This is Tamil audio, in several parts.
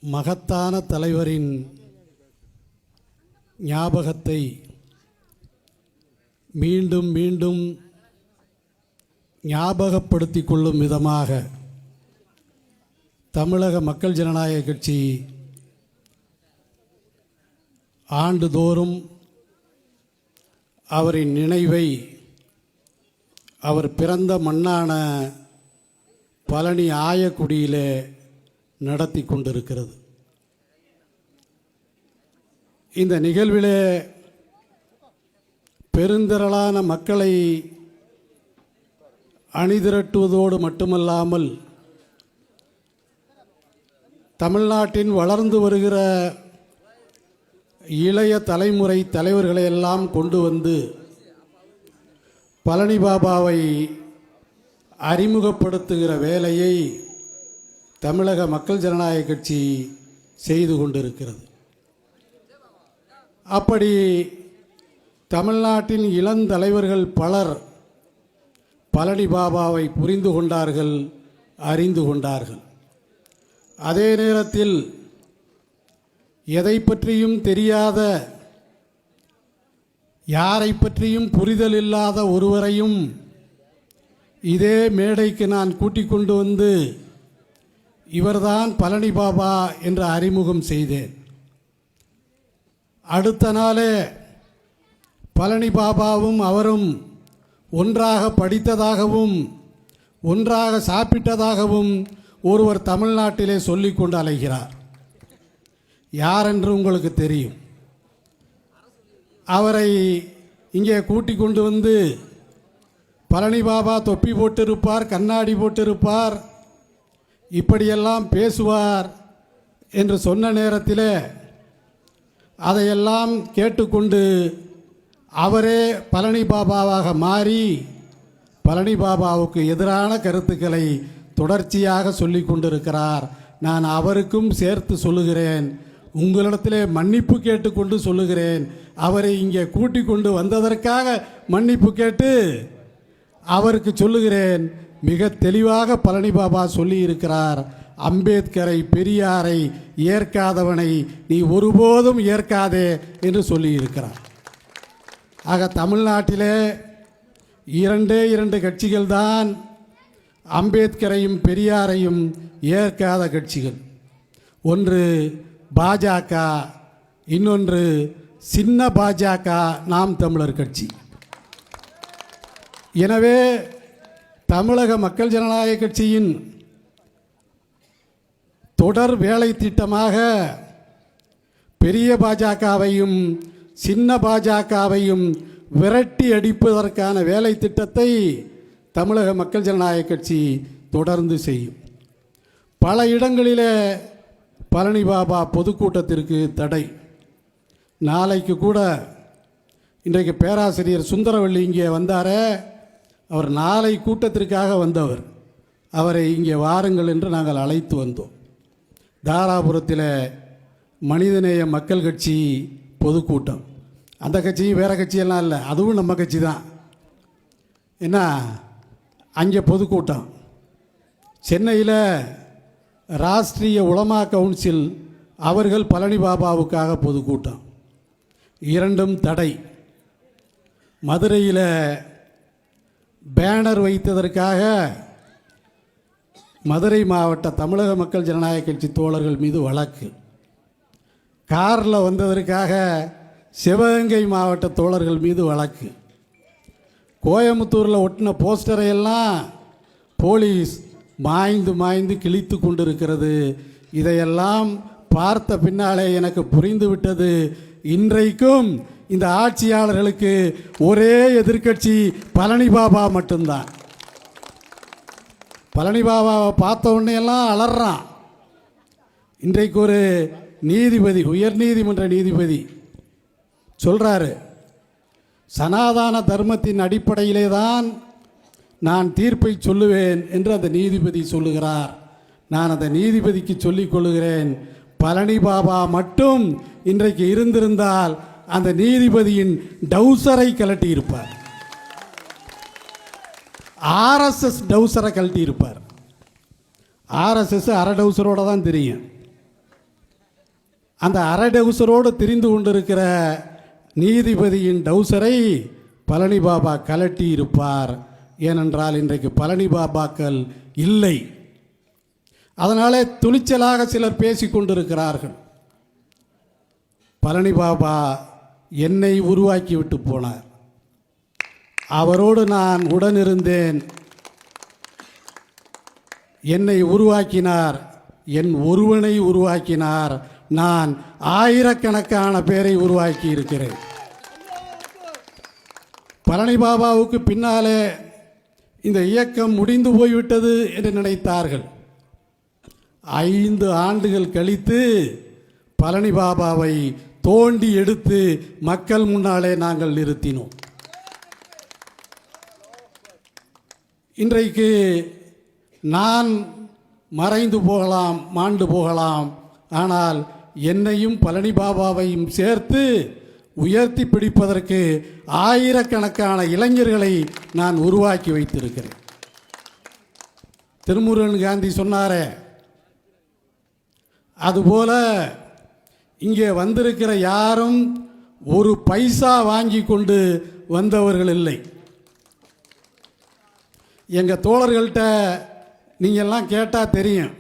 மகத்தான தலைவரின் ஞாபகத்தை மீண்டும் மீண்டும் ஞாபகப்படுத்திக் கொள்ளும் விதமாக தமிழக மக்கள் ஜனநாயக கட்சி ஆண்டுதோறும் அவரின் நினைவை அவர் பிறந்த மண்ணான பழனி ஆயக்குடியிலே நடத்தி கொண்டிருக்கிறது. இந்த நிகழ்விலே பெருந்திரளான மக்களை அணிதிரட்டுவதோடு மட்டுமல்லாமல் தமிழ்நாட்டின் வளர்ந்து வருகிற இளைய தலைமுறை தலைவர்களையெல்லாம் கொண்டு வந்து பழனி பாபாவை அறிமுகப்படுத்துகிற வேலையை தமிழக மக்கள் ஜனநாயக கட்சி செய்து கொண்டிருக்கிறது. அப்படி தமிழ்நாட்டின் இளந்தலைவர்கள் பலர் பழனி பாபாவை புரிந்து கொண்டார்கள், அறிந்து கொண்டார்கள். அதே நேரத்தில் எதை பற்றியும் தெரியாத, யாரை பற்றியும் புரிதல் இல்லாத ஒருவரையும் இதே மேடைக்கு நான் கூட்டிக் கொண்டு வந்து இவர்தான் பழனி பாபா என்று அறிமுகம் செய்தேன். அடுத்த நாளே பழனி பாபாவும் அவரும் ஒன்றாக படித்ததாகவும் ஒன்றாக சாப்பிட்டதாகவும் ஒருவர் தமிழ்நாட்டிலே சொல்லிக்கொண்டு அலைகிறார். யார் என்று உங்களுக்கு தெரியும். அவரை இங்கே கூட்டிக் கொண்டு வந்து பழனி பாபா தொப்பி போட்டிருப்பார், கண்ணாடி போட்டிருப்பார், இப்படியெல்லாம் பேசுவார் என்று சொன்ன நேரத்தில் அதையெல்லாம் கேட்டுக்கொண்டு அவரே பழனி பாபாவாக மாறி பழனி பாபாவுக்கு எதிரான கருத்துக்களை தொடர்ச்சியாக சொல்லி கொண்டிருக்கிறார். நான் அவருக்கும் சேர்த்து சொல்லுகிறேன், உங்களிடத்திலே மன்னிப்பு கேட்டுக்கொண்டு சொல்லுகிறேன். அவரை இங்கே கூட்டிக் கொண்டு வந்ததற்காக மன்னிப்பு கேட்டு அவருக்கு சொல்லுகிறேன், மிக தெளிவாக பழனி பாபா சொல்லி இருக்கிறார், அம்பேத்கரை பெரியாரை ஏற்காதவனை நீ ஒருபோதும் ஏற்காதே என்று சொல்லியிருக்கிறார். ஆக தமிழ்நாட்டிலே இரண்டே இரண்டு கட்சிகள் தான் அம்பேத்கரையும் பெரியாரையும் ஏற்காத கட்சிகள். ஒன்று பாஜக, இன்னொன்று சின்ன பாஜக, நாம் தமிழர் கட்சி. எனவே தமிழக மக்கள் ஜனநாயக கட்சியின் தொடர் வேலை திட்டமாக பெரிய பாஜகவையும் சின்ன பாஜகவையும் விரட்டி அடிப்பதற்கான வேலை திட்டத்தை தமிழக மக்கள் ஜனநாயக கட்சி தொடர்ந்து செய்யும். பல இடங்களிலே பழனி பாபா பொதுக்கூட்டத்திற்கு தடை. நாளைக்கு கூட இன்றைக்கு பேராசிரியர் சுந்தரவள்ளி இங்கே வந்தாரே, அவர் நாளை கூட்டத்திற்காக வந்தவர். அவரை இங்கே வாருங்கள் என்று நாங்கள் அழைத்து வந்தோம். தாராபுரத்தில் மனிதநேய மக்கள் கட்சி பொதுக்கூட்டம். அந்த கட்சியும் வேறு கட்சியெல்லாம் இல்லை, அதுவும் நம்ம கட்சி தான். என்ன அங்கே பொதுக்கூட்டம். சென்னையில் ராஷ்ட்ரிய உலமா கவுன்சில் அவர்கள் பழனி பாபாவுக்காக பொதுக்கூட்டம். இரண்டும் தடை. மதுரையில் பேனர் வைத்ததற்காக மதுரை மாவட்ட தமிழக மக்கள் ஜனநாயக கட்சி தோழர்கள் மீது வழக்கு. காரில் வந்ததற்காக சிவகங்கை மாவட்ட தோழர்கள் மீது வழக்கு. கோயம்புத்தூரில் ஒட்டின போஸ்டரை எல்லாம் போலீஸ் மாய்ந்து மாய்ந்து கிழித்து கொண்டிருக்கிறது. இதையெல்லாம் பார்த்த பின்னாலே எனக்கு புரிந்துவிட்டது, இன்றைக்கும் இந்த ஆட்சியாளர்களுக்கு ஒரே எதிர்க்கட்சி பழனி பாபா மட்டும்தான். பழனி பாபாவை பார்த்த உடனேயெல்லாம் அலறான். இன்றைக்கு ஒரு நீதிபதி, உயர்நீதிமன்ற நீதிபதி சொல்கிறாரு, சனாதன தர்மத்தின் அடிப்படையிலே தான் நான் தீர்ப்பை சொல்லுவேன் என்று அந்த நீதிபதி சொல்லுகிறார். நான் அந்த நீதிபதிக்கு சொல்லிக் கொள்ளுகிறேன், பழனி பாபா மட்டும் இன்றைக்கு இருந்திருந்தால் அந்த நீதிபதியின் டவுசரை கலட்டி இருப்பார், ஆர்எஸ்எஸ் டவுசரை கழட்டி இருப்பார். ஆர்எஸ்எஸ் அரை டவுசரோட தான் தெரியும். அந்த அரை டவுசரோடு திரிந்து கொண்டிருக்கிற நீதிபதியின் டவுசரை பழனி பாபா கலட்டி இருப்பார். ஏனென்றால் இன்றைக்கு பழனி பாபாக்கள் இல்லை. அதனாலே துணிச்சலாக சிலர் பேசி கொண்டிருக்கிறார்கள். பழனி பாபா என்னை உருவாக்கி விட்டு போனார். அவரோடு நான் உடனிருந்தேன். என்னை உருவாக்கினார், என் ஒருவனை உருவாக்கினார். நான் ஆயிரக்கணக்கான பேரை உருவாக்கி இருக்கிறேன். பழனி பாபாவுக்கு பின்னாலே இந்த இயக்கம் முடிந்து போய்விட்டது என்று நினைத்தார்கள். 5 ஆண்டுகள் கழித்து பழனி பாபாவை தோண்டி எடுத்து மக்கள் முன்னாலே நாங்கள் நிறுத்தினோம். இன்றைக்கு நான் மறைந்து போகலாம், மாண்டு போகலாம். ஆனால் என்னையும் பழனி பாபாவையும் சேர்த்து உயர்த்தி பிடிப்பதற்கு ஆயிரக்கணக்கான இளைஞர்களை நான் உருவாக்கி வைத்திருக்கிறேன். திருமுருகன் காந்தி சொன்னாரே, அதுபோல இங்கே வந்திருக்கிற யாரும் ஒரு பைசா வாங்கி கொண்டு வந்தவர்கள் இல்லை. எங்கள் தோழர்கள்ட்ட நீங்கள்லாம் கேட்டால் தெரியும்,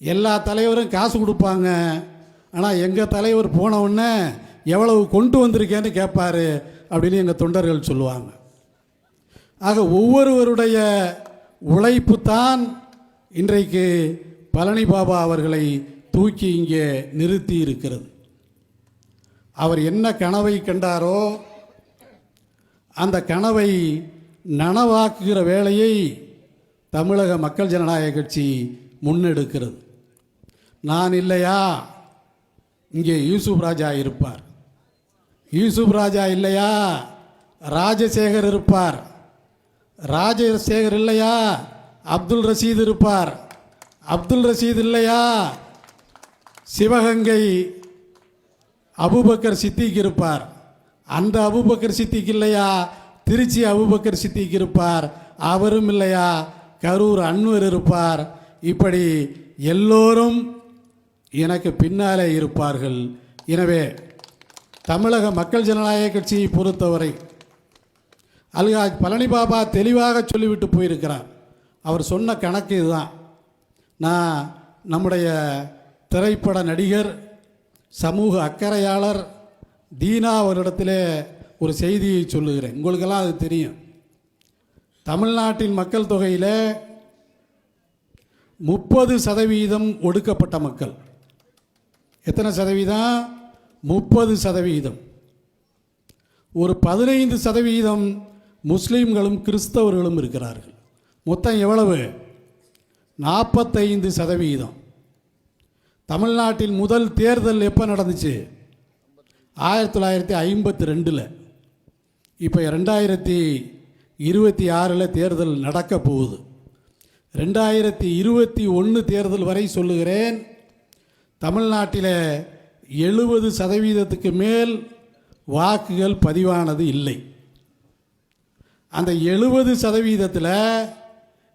எல்லா தலைவரும் காசு கொடுப்பாங்க. ஆனால் எங்கள் தலைவர் போனவுடனே எவ்வளவு கொண்டு வந்திருக்கேன்னு கேட்பார் அப்படின்னு எங்கள் தொண்டர்கள் சொல்லுவாங்க. ஆக ஒவ்வொருவருடைய உழைப்பு தான் இன்றைக்கு பழனி பாபா அவர்களை தூக்கி இங்கே நிறுத்தி இருக்கிறது. அவர் என்ன கனவை கண்டாரோ அந்த கனவை நனவாக்குகிற வேலையை தமிழக மக்கள் ஜனநாயக கட்சி முன்னெடுக்கிறது. நான் இல்லையா, இங்கே யூசுப் ராஜா இருப்பார். யூசுப் ராஜா இல்லையா, ராஜசேகர் இருப்பார். ராஜசேகர் இல்லையா, அப்துல் ரஷீத் இருப்பார். அப்துல் ரஷீத் இல்லையா, சிவகங்கை அபூபக்கர் சித்திக் இருப்பார். அந்த அபூபக்கர் சித்திக் இல்லையா, திருச்சி அபூபக்கர் சித்திக் இருப்பார். அவரும் இல்லையா, கரூர் அன்வர் இருப்பார். இப்படி எல்லோரும் எனக்கு பின்னாலே இருப்பார்கள். எனவே தமிழக மக்கள் ஜனநாயக கட்சியை பொறுத்தவரை அல்ஹாஜ் பழனி பாபா தெளிவாக சொல்லிவிட்டு போயிருக்கிறார். அவர் சொன்ன கணக்கு இதுதான். நான் நம்முடைய திரைப்பட நடிகர், சமூக அக்கறையாளர் தீனா அவரிடத்திலே ஒரு செய்தியை சொல்லுகிறேன். உங்களுக்கெல்லாம் அது தெரியும். தமிழ்நாட்டின் மக்கள் தொகையில் 30% ஒடுக்கப்பட்ட மக்கள். எத்தனை சதவீதம்? 30%. ஒரு 15% முஸ்லீம்களும் கிறிஸ்தவர்களும் இருக்கிறார்கள். மொத்தம் எவ்வளவு? 45%. தமிழ்நாட்டில் முதல் தேர்தல் எப்போ நடந்துச்சு? 1952. இப்போ 2026 தேர்தல் நடக்க போகுது. 2021 தேர்தல் வரை சொல்லுகிறேன், தமிழ்நாட்டில் 70% மேல் வாக்குகள் பதிவானது இல்லை. அந்த 70%ல்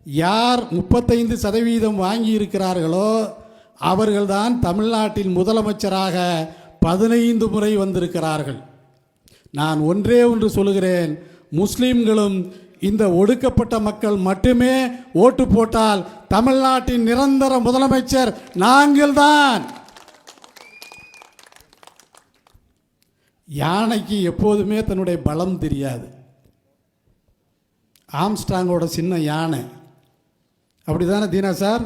யார் 35% வாங்கி இருக்கிறார்களோ அவர்கள்தான் தமிழ்நாட்டின் முதலமைச்சராக 15 முறை வந்திருக்கிறார்கள். நான் ஒன்றே ஒன்று சொல்லுகிறேன், முஸ்லிம்களும் இந்த ஒடுக்கப்பட்ட மக்கள் மட்டுமே ஓட்டு போட்டால் தமிழ்நாட்டின் நிரந்தர முதலமைச்சர் நாங்கள்தான். யானைக்கு எப்போதுமே தன்னுடைய பலம் தெரியாது. ஆம்ஸ்டாங்கோட சின்ன யானை அப்படிதானே தீனா சார்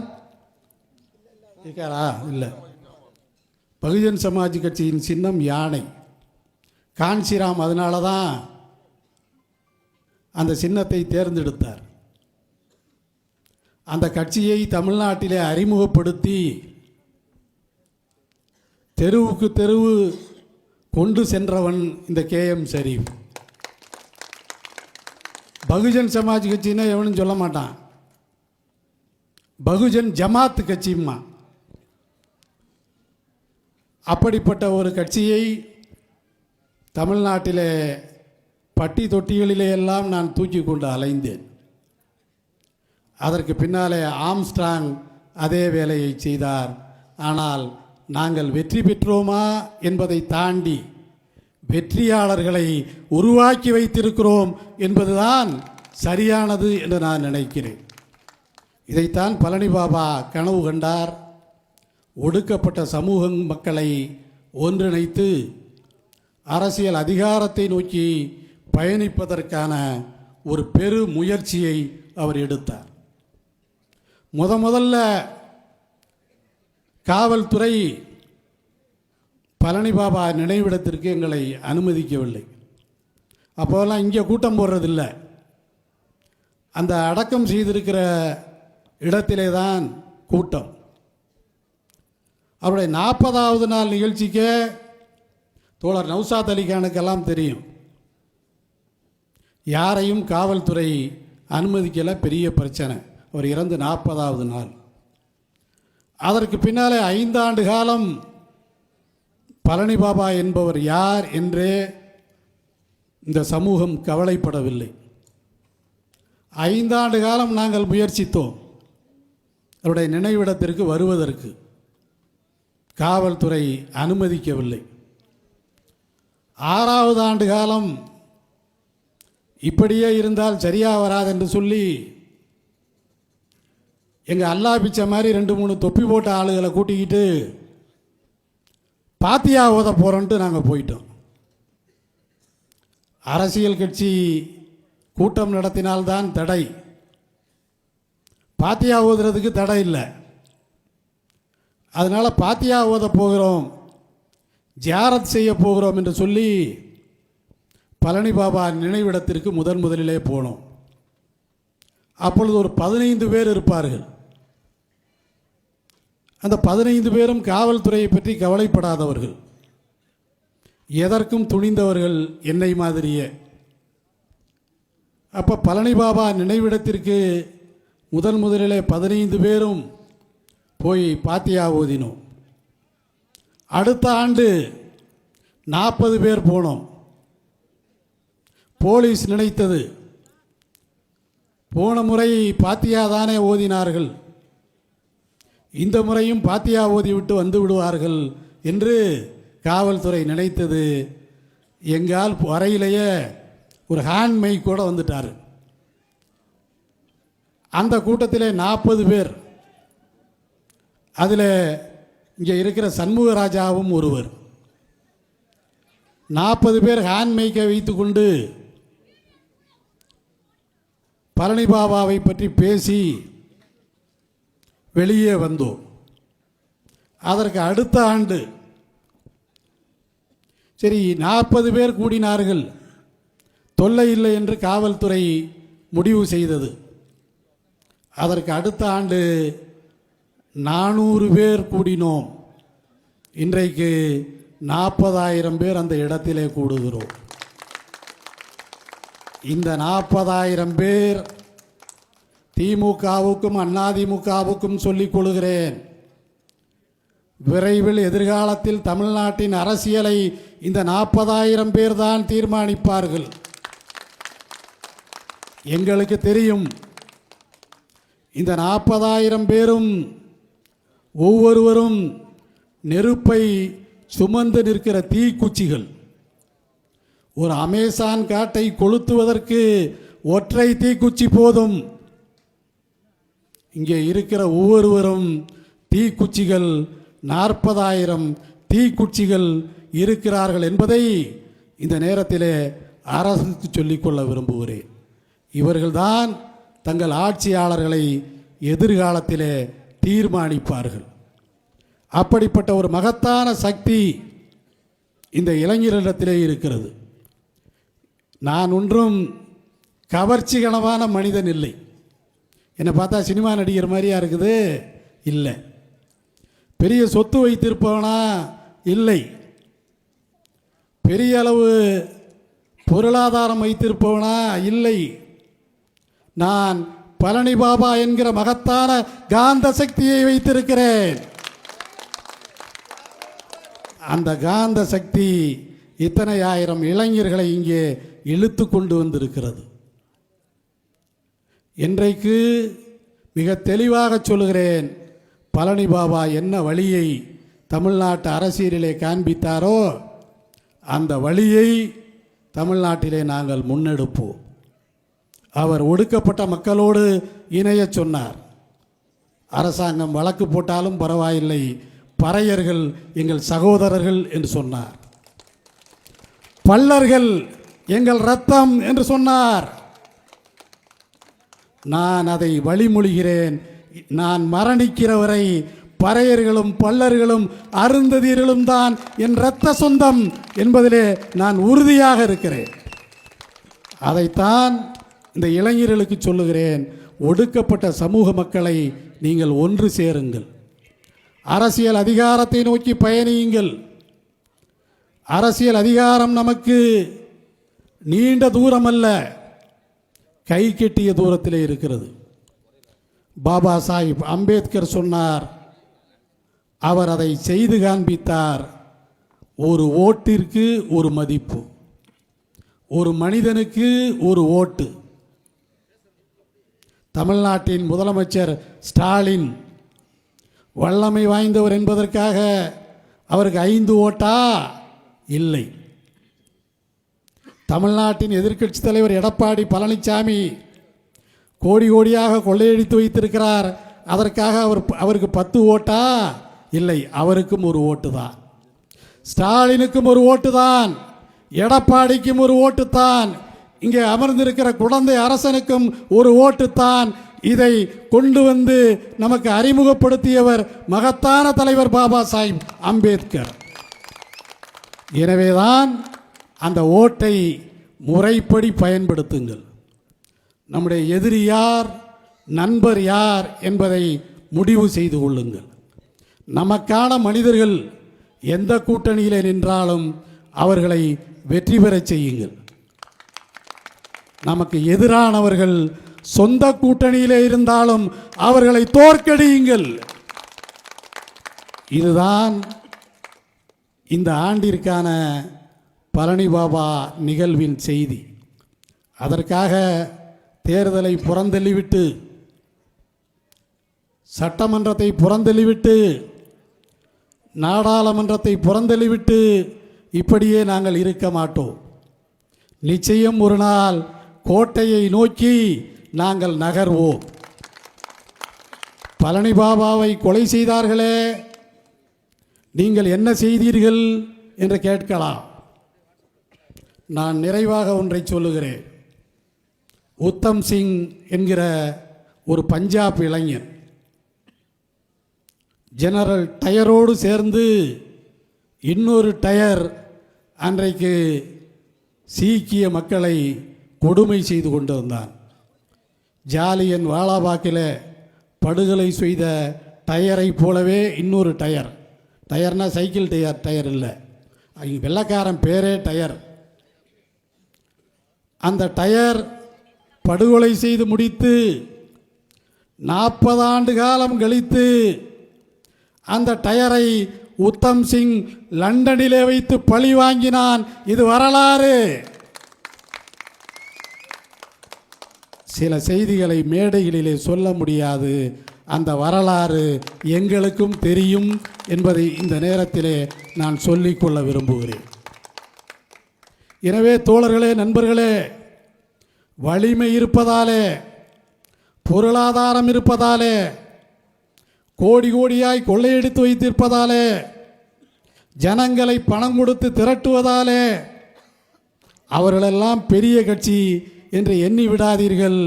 இருக்காரா? இல்லை. பகுஜன் சமாஜ் கட்சியின் சின்னம் யானை. காஞ்சிராம் அதனால தான் அந்த சின்னத்தை தேர்ந்தெடுத்தார். அந்த கட்சியை தமிழ்நாட்டிலே அறிமுகப்படுத்தி தெருவுக்கு தெருவு கொண்டு சென்றவன் இந்த KM ஷரீப். பகுஜன் சமாஜ் கட்சின்னா எவனும் சொல்ல மாட்டான், பகுஜன் ஜமாத் கட்சிம்மா. அப்படிப்பட்ட ஒரு கட்சியை தமிழ்நாட்டிலே பட்டி தொட்டிகளிலே எல்லாம் நான் தூக்கி கொண்டு அலைந்தேன். அதற்கு பின்னாலே ஆம்ஸ்ட்ராங் அதே வேலையை செய்தார். ஆனால் நாங்கள் வெற்றி பெற்றோமா என்பதை தாண்டி வெற்றியாளர்களை உருவாக்கி வைத்திருக்கிறோம் என்பதுதான் சரியானது என்று நான் நினைக்கிறேன். இதைத்தான் பழனி பாபா கனவு கண்டார். ஒடுக்கப்பட்ட சமூக மக்களை ஒன்றிணைத்து அரசியல் அதிகாரத்தை நோக்கி பயணிப்பதற்கான ஒரு பெரு முயற்சியை அவர் எடுத்தார். முதல்ல காவல்துறை பழனி பாபா நினைவிடத்திற்கு எங்களை அனுமதிக்கவில்லை. அப்போதெல்லாம் இங்கே கூட்டம் போடுறதில்லை, அந்த அடக்கம் செய்திருக்கிற இடத்திலே தான் கூட்டம். அவருடைய 40வது நாள் நிகழ்ச்சிக்கு தோழர் நௌசாத் அலிகானுக்கெல்லாம் தெரியும், யாரையும் காவல்துறை அனுமதிக்கலை. பெரிய பிரச்சனை. அவர் இறந்து 40வது நாள். அதற்கு பின்னாலே 5 ஆண்டு காலம் பழனி பாபா என்பவர் யார் என்றே இந்த சமூகம் கவலைப்படவில்லை. 5 ஆண்டு காலம் நாங்கள் முயற்சித்தோம் அவருடைய நினைவிடத்திற்கு வருவதற்கு. காவல்துறை அனுமதிக்கவில்லை. 6வது ஆண்டு காலம் இப்படியே இருந்தால் சரியா வராது என்று சொல்லி எங்கள் அல்லா பிச்சை மாதிரி 2-3 தொப்பி போட்ட ஆளுகளை கூட்டிக்கிட்டு பாத்தியா ஓத போகிறோன்ட்டு நாங்கள் போயிட்டோம். அரசியல் கட்சி கூட்டம் நடத்தினால்தான் தடை, பாத்தியா ஓதுறதுக்கு தடை இல்லை. அதனால் பாத்தியா ஓத போகிறோம், ஜியாரத் செய்ய போகிறோம் என்று சொல்லி பழனி பாபா நினைவிடத்திற்கு முதலிலே போனோம். அப்பொழுது ஒரு 15 பேர் இருப்பார்கள். அந்த 15 பேரும் காவல்துறையை பற்றி கவலைப்படாதவர்கள், எதற்கும் துணிந்தவர்கள், என்னை மாதிரியே. அப்போ பழனி பாபா நினைவிடத்திற்கு முதலிலே 15 பேரும் போய் பாத்தியா ஓதினோம். அடுத்த ஆண்டு 40 பேர் போனோம். போலீஸ் நினைத்தது போன முறை பாத்தியா தானே ஓதினார்கள், இந்த முறையும் பாத்தியா ஓதிவிட்டு வந்து விடுவார்கள் என்று காவல்துறை நினைத்தது. எங்கால் வரையிலேயே ஒரு ஹேண்ட் மைக் கூட வந்துட்டார். அந்த கூட்டத்திலே 40 பேர், அதில் இங்கே இருக்கிற சண்முகராஜாவும் ஒருவர். 40 பேர் ஹேண்ட் மைக்கை வைத்து கொண்டு பழனி பாபாவை பற்றி பேசி வெளியே வந்தோம். அதற்கு அடுத்த ஆண்டு சரி 40 பேர் கூடினார்கள், தொல்லை இல்லை என்று காவல்துறை முடிவு செய்தது. அதற்கு அடுத்த ஆண்டு 400 பேர் கூடினோம். இன்றைக்கு 40,000 பேர் அந்த இடத்திலே கூடுகிறோம். இந்த 40,000 பேர் திமுகவுக்கும் அதிமுகவுக்கும் சொல்லிக் கொள்கிறேன், விரைவில் எதிர்காலத்தில் தமிழ்நாட்டின் அரசியலை இந்த 40,000 பேர் தான் தீர்மானிப்பார்கள். எங்களுக்கு தெரியும், இந்த 40,000 பேரும் ஒவ்வொருவரும் நெருப்பை சுமந்து நிற்கிற தீக்குச்சிகள். ஒரு அமேசான் காட்டை கொளுத்துவதற்கு ஒற்றை தீக்குச்சி போதும். இங்கே இருக்கிற ஒவ்வொருவரும் தீக்குச்சிகள், 40,000 தீக்குச்சிகள் இருக்கிறார்கள் என்பதை இந்த நேரத்திலே அரசுக்கு சொல்லிக்கொள்ள விரும்புகிறேன். இவர்கள்தான் தங்கள் ஆட்சியாளர்களை எதிர்காலத்திலே தீர்மானிப்பார்கள். அப்படிப்பட்ட ஒரு மகத்தான சக்தி இந்த இளைஞரிடத்திலே இருக்கிறது. நான் ஒன்றும் கவர்ச்சிகரமான மனிதன் இல்லை. என்னை பார்த்தா சினிமா நடிகர் மாதிரியா இருக்குது? இல்லை. பெரிய சொத்து வைத்திருப்பவனா? இல்லை. பெரிய அளவு பொருளாதாரம் வைத்திருப்பவனா? இல்லை. நான் பழனி பாபா என்கிற மகத்தான காந்த சக்தியை வைத்திருக்கிறேன். அந்த காந்த சக்தி இத்தனை ஆயிரம் இளைஞர்களை இங்கே இழுத்து கொண்டு வந்திருக்கிறது. இன்றைக்கு மிக தெளிவாக சொல்கிறேன், பழனி பாபா என்ன வழியை தமிழ்நாட்டு அரசியலிலே காண்பித்தாரோ அந்த வழியை தமிழ்நாட்டிலே நாங்கள் முன்னெடுப்போம். அவர் ஒடுக்கப்பட்ட மக்களோடு இணைய சொன்னார். அரசாங்கம் வழக்கு போட்டாலும் பரவாயில்லை, பறையர்கள் எங்கள் சகோதரர்கள் என்று சொன்னார். பல்லர்கள் எங்கள் இரத்தம் என்று சொன்னார். நான் அதை வழிமொழிகிறேன். நான் மரணிக்கிற வரை பறையர்களும் பல்லர்களும் அருந்ததியர்களும் தான் என் இரத்த சொந்தம் என்பதிலே நான் உறுதியாக இருக்கிறேன். அதைத்தான் இந்த இளைஞர்களுக்கு சொல்லுகிறேன். ஒடுக்கப்பட்ட சமூக மக்களை நீங்கள் ஒன்று சேருங்கள். அரசியல் அதிகாரத்தை நோக்கி பயணியுங்கள். அரசியல் அதிகாரம் நமக்கு நீண்ட தூரம் அல்ல, கை கெட்டிய தூரத்திலே இருக்கிறது. பாபா சாஹிப் அம்பேத்கர் சொன்னார், அவர் அதை செய்து காண்பித்தார். ஒரு ஓட்டிற்கு ஒரு மதிப்பு, ஒரு மனிதனுக்கு ஒரு ஓட்டு. தமிழ்நாட்டின் முதலமைச்சர் ஸ்டாலின் வல்லமை வாய்ந்தவர் என்பதற்காக அவருக்கு 5 ஓட்டா? இல்லை. தமிழ்நாட்டின் எதிர்க்கட்சி தலைவர் எடப்பாடி பழனிசாமி கோடி கோடியாக கொள்ளையடித்து வைத்திருக்கிறார், அதற்காக அவருக்கு 10 ஓட்டா? இல்லை, அவருக்கும் ஒரு ஓட்டு தான். ஸ்டாலினுக்கும் ஒரு ஓட்டு தான், எடப்பாடிக்கும் ஒரு ஓட்டு தான், இங்கே அமர்ந்திருக்கிற குழந்தை அரசனுக்கும் ஒரு ஓட்டு தான். இதை கொண்டு வந்து நமக்கு அறிமுகப்படுத்தியவர் மகத்தான தலைவர் பாபா சாஹிப் அம்பேத்கர். எனவேதான் அந்த ஓட்டை முறைப்படி பயன்படுத்துங்கள். நம்முடைய எதிரி யார், நண்பர் யார் என்பதை முடிவு செய்து கொள்ளுங்கள். நமக்கான மனிதர்கள் எந்த கூட்டணியில் நின்றாலும் அவர்களை வெற்றி பெறச் செய்யுங்கள். நமக்கு எதிரானவர்கள் சொந்த கூட்டணியிலே இருந்தாலும் அவர்களை தோற்கடியுங்கள். இதுதான் இந்த ஆண்டிற்கான பழனி பாபா நிகழ்வின் செய்தி. அதற்காக தேர்தலை புறந்தள்ளிவிட்டு, சட்டமன்றத்தை புறந்தள்ளிவிட்டு, நாடாளுமன்றத்தை புறந்தள்ளிவிட்டு இப்படியே நாங்கள் இருக்க மாட்டோம். நிச்சயம் ஒரு நாள் கோட்டையை நோக்கி நாங்கள் நகர்வோம். பழனி பாபாவை கொலை செய்தார்களே, நீங்கள் என்ன செய்தீர்கள் என்று கேட்கலாம். நான் நிறைவாக ஒன்றை சொல்லுகிறேன். உத்தம் சிங் என்கிற ஒரு பஞ்சாப் இளைஞன் ஜெனரல் டயரோடு சேர்ந்து இன்னொரு டயர் அன்றைக்கு சீக்கிய மக்களை கொடுமை செய்து கொண்டிருந்தான். ஜாலியன் வாலாபாக்கில் படுகொலை செய்த டயரை போலவே இன்னொரு டயர், டயர்னா சைக்கிள் டயர் இல்லை, வெள்ளைக்காரன் பேரே டயர். அந்த டயர் படுகொலை செய்து முடித்து 40 ஆண்டு காலம் கழித்து அந்த டயரை உத்தம் சிங் லண்டனிலே வைத்து பழி வாங்கினான். இது வரலாறு. சில செய்திகளை மேடைகளிலே சொல்ல முடியாது, அந்த வரலாறு எங்களுக்கும் தெரியும் என்பதை இந்த நேரத்திலே நான் சொல்லிக்கொள்ள விரும்புகிறேன். எனவே தோழர்களே, நண்பர்களே, வலிமை இருப்பதாலே, பொருளாதாரம் இருப்பதாலே, கோடி கோடியாய் கொள்ளையடித்து வைத்திருப்பதாலே, ஜனங்களை பணம் கொடுத்து திரட்டுவதாலே அவர்களெல்லாம் பெரிய கட்சி என்று எண்ணி விடாதீர்கள்.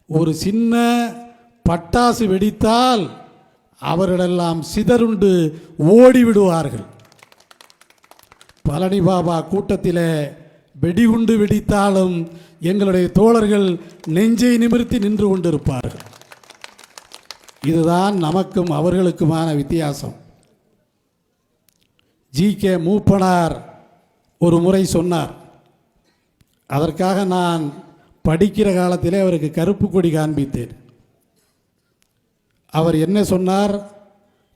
ஒரு சின்ன பட்டாசு வெடித்தால் அவர்களெல்லாம் சிதறுண்டு ஓடிவிடுவார்கள். பழனி பாபா கூட்டத்தில் வெடிகுண்டு வெடித்தாலும் எங்களுடைய தோழர்கள் நெஞ்சை நிமிர்த்தி நின்று கொண்டிருப்பார்கள். இதுதான் நமக்கும் அவர்களுக்குமான வித்தியாசம். ஜி.கே. மூப்பனார் ஒரு முறை சொன்னார். அதற்காக நான் படிக்கிற காலத்திலே அவருக்கு கருப்பு கொடி காண்பித்தேன். அவர் என்ன சொன்னார்?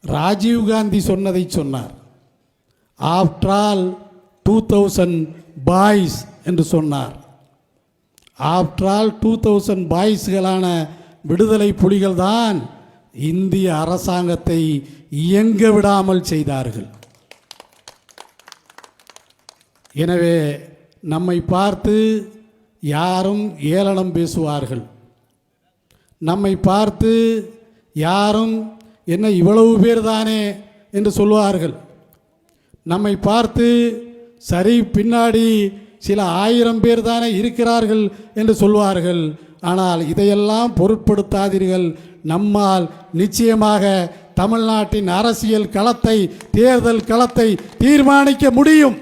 ராஜீவ்காந்தி சொன்னதை சொன்னார். ஆஃப்டர் ஆல் 2000 பாய்ஸ் என்று சொன்னார். ஆஃப்டர் ஆல் 2000 பாய்ஸ்களான விடுதலை புலிகள் தான் இந்திய அரசாங்கத்தை இயங்க விடாமல் செய்தார்கள். எனவே நம்மை பார்த்து யாரும் ஏளனம் பேசுவார்கள், நம்மை பார்த்து யாரும் என்ன இவ்வளவு பேர் தானே என்று சொல்வார்கள், நம்மை பார்த்து சரி பின்னாடி சில 1000 பேர் தானே இருக்கிறார்கள் என்று சொல்வார்கள். ஆனால் இதையெல்லாம் பொருட்படுத்தாதீர்கள். நம்மால் நிச்சயமாக தமிழ்நாட்டின் அரசியல் களத்தை, தேர்தல் களத்தை தீர்மானிக்க முடியும்.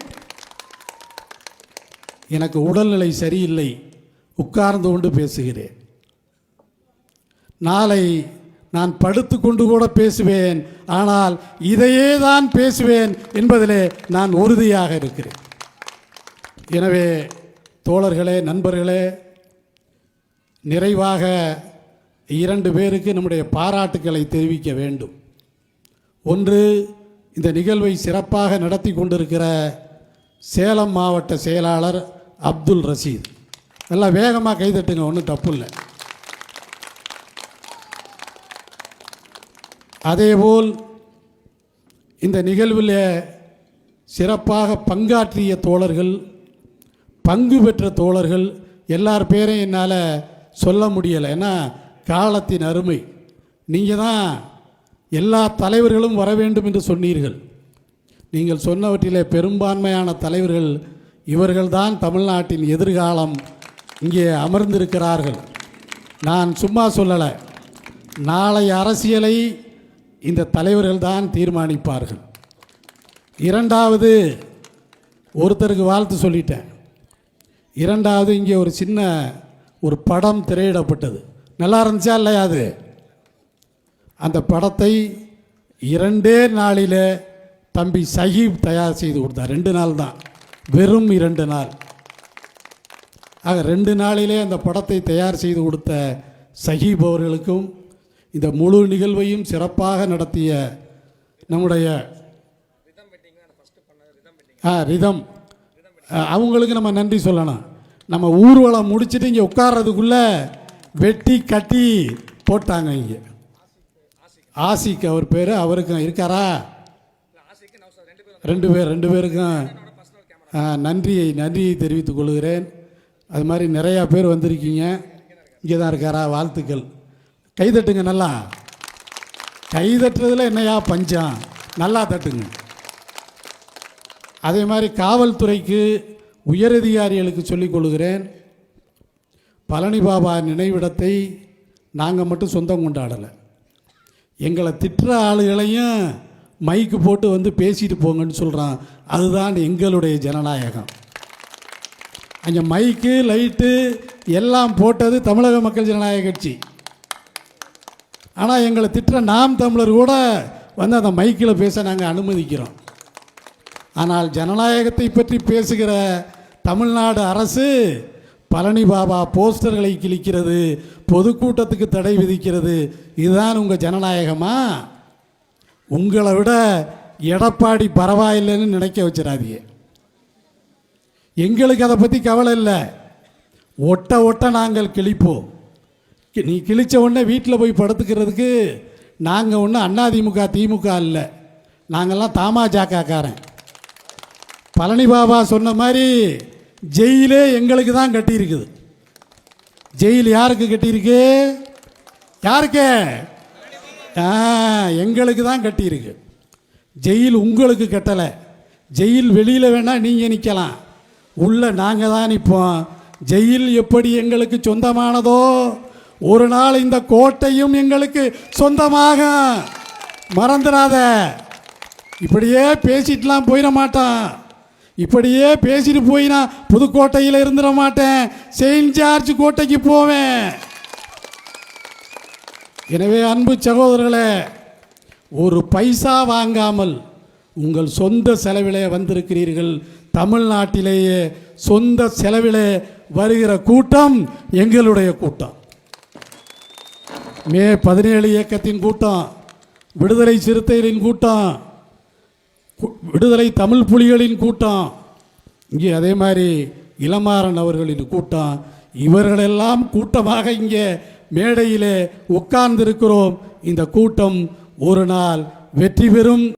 எனக்கு உடல்நிலை சரியில்லை, உட்கார்ந்து கொண்டு பேசுகிறேன். நாளை நான் படுத்து கொண்டு கூட பேசுவேன், ஆனால் இதையே தான் பேசுவேன் என்பதிலே நான் உறுதியாக இருக்கிறேன். எனவே தோழர்களே, நண்பர்களே, நிறைவாக 2 பேருக்கு நம்முடைய பாராட்டுக்களை தெரிவிக்க வேண்டும். ஒன்று, இந்த நிகழ்வை சிறப்பாக நடத்தி கொண்டிருக்கிற சேலம் மாவட்ட செயலாளர் அப்துல் ரஷீத். நல்லா வேகமாக கைதட்டுங்க, ஒன்றும் தப்பு இல்லை. அதேபோல் இந்த நிகழ்வில் சிறப்பாக பங்காற்றிய தோழர்கள், பங்கு பெற்ற தோழர்கள் எல்லார் பேரையும் என்னால் சொல்ல முடியலை. ஏன்னா காலத்தின் அருமை. நீங்கள் தான் எல்லா தலைவர்களும் வர வேண்டும் என்று சொன்னீர்கள். நீங்கள் சொன்னவற்றிலே பெரும்பான்மையான தலைவர்கள் இவர்கள்தான் தமிழ்நாட்டின் எதிர்காலம் இங்கே அமர்ந்திருக்கிறார்கள். நான் சும்மா சொல்லலை, நாளை அரசியலை இந்த தலைவர்கள் தான் தீர்மானிப்பார்கள். இரண்டாவது, ஒருத்தருக்கு வாழ்த்து சொல்லிட்டேன். இரண்டாவது, இங்கே ஒரு சின்ன ஒரு படம் திரையிடப்பட்டது, நல்லா இருந்துச்சா இல்லையா? அது அந்த படத்தை 2 நாளில் தம்பி சஹீப் தயார் செய்து கொடுத்தார். 2 நாள் தான், வெறும் 2 நாள். ஆக 2 நாளிலே அந்த படத்தை தயார் செய்து கொடுத்த சஹீப் அவர்களுக்கும், இந்த முழு நிகழ்வையும் சிறப்பாக நடத்திய நம்முடைய ரிதம் அவங்களுக்கு நம்ம நன்றி சொல்லணும். நம்ம ஊர்வலம் முடிச்சுட்டு இங்கே உட்கார்றதுக்குள்ளே வெட்டி கட்டி போட்டாங்க. இங்கே ஆசிக் அவர் பேர், அவருக்கும் இருக்காரா? 2 பேருக்கும் நன்றியை தெரிவித்துக் கொள்கிறேன். அது மாதிரி நிறையா பேர் வந்திருக்கீங்க, இங்கே தான் இருக்காரா? வாழ்த்துக்கள். கைதட்டுங்க, நல்லா கைதட்டுறதுல என்னையா பஞ்சம், நல்லா தட்டுங்க. அதே மாதிரி காவல்துறைக்கு, உயரதிகாரிகளுக்கு சொல்லிக் கொள்கிறேன், பழனி பாபா நினைவிடத்தை நாங்கள் மட்டும் சொந்தம் கொண்டாடலை. எங்களை திட்டுற ஆளுகளையும் மைக்கு போட்டு வந்து பேசிட்டு போங்கன்னு சொல்கிறான். அதுதான் எங்களுடைய ஜனநாயகம். அங்கே மைக்கு லைட்டு எல்லாம் போட்டது தமிழக மக்கள் ஜனநாயக கட்சி. ஆனால் எங்களை திட்டுற நாம் தமிழர் கூட வந்து அந்த மைக்கில் பேச நாங்கள் அனுமதிக்கிறோம். ஆனால் ஜனநாயகத்தை பற்றி பேசுகிற தமிழ்நாடு அரசு பழனி பாபா போஸ்டர்களை கிழிக்கிறது, பொதுக்கூட்டத்துக்கு தடை விதிக்கிறது. இதுதான் உங்கள் ஜனநாயகமா? உங்களை விட எடப்பாடி பரவாயில்லைன்னு நினைக்க வச்சிடாதீங்க. எங்களுக்கு அதை பற்றி கவலை இல்லை. ஒட்ட நாங்கள் கிழிப்போம். நீ கிழிச்ச உடனே வீட்டில் போய் படுத்துக்கிறதுக்கு நாங்கள் ஒன்றும் அதிமுக திமுக இல்லை, நாங்கள்லாம் தமாஜாக்காரன். பழனி பாபா சொன்ன மாதிரி ஜெயிலே எங்களுக்கு தான் கட்டியிருக்குது. ஜெயில் யாருக்கு கட்டியிருக்கு? யாருக்கு? எங்களுக்கு தான் கட்டியிருக்கு. ஜெயில் உங்களுக்கு கட்டலை. ஜெயில் வெளியில் வேணால் நீங்கள் நிற்கலாம், உள்ள நாங்கள் தான் நிற்போம். ஜெயில் எப்படி எங்களுக்கு சொந்தமானதோ ஒரு நாள் இந்த கோட்டையும் எங்களுக்கு சொந்தமாக. மறந்துடாத. இப்படியே பேசிட்டுலாம் போயிட மாட்டான். இப்படியே பேசிட்டு போய் நான் புதுக்கோட்டையில் இருந்துட மாட்டேன், செயின்ட் ஜார்ஜ் கோட்டைக்கு போவேன். எனவே அன்பு சகோதரர்களே, ஒரு பைசா வாங்காமல் உங்கள் சொந்த செலவிலே வந்திருக்கிறீர்கள். தமிழ்நாட்டிலேயே சொந்த செலவிலே வருகிற கூட்டம் எங்களுடைய கூட்டம். மே 17 இயக்கத்தின் கூட்டம், விடுதலை சிறுத்தைகளின் கூட்டம், விடுதலை தமிழ் புலிகளின் கூட்டம், இங்கே அதே மாதிரி இளமாறன் அவர்களின் கூட்டம். இவர்களெல்லாம் கூட்டமாக இங்கே மேடையிலே உட்கார்ந்திருக்கிறோம். இந்த கூட்டம் ஒரு நாள் வெற்றி பெறும்.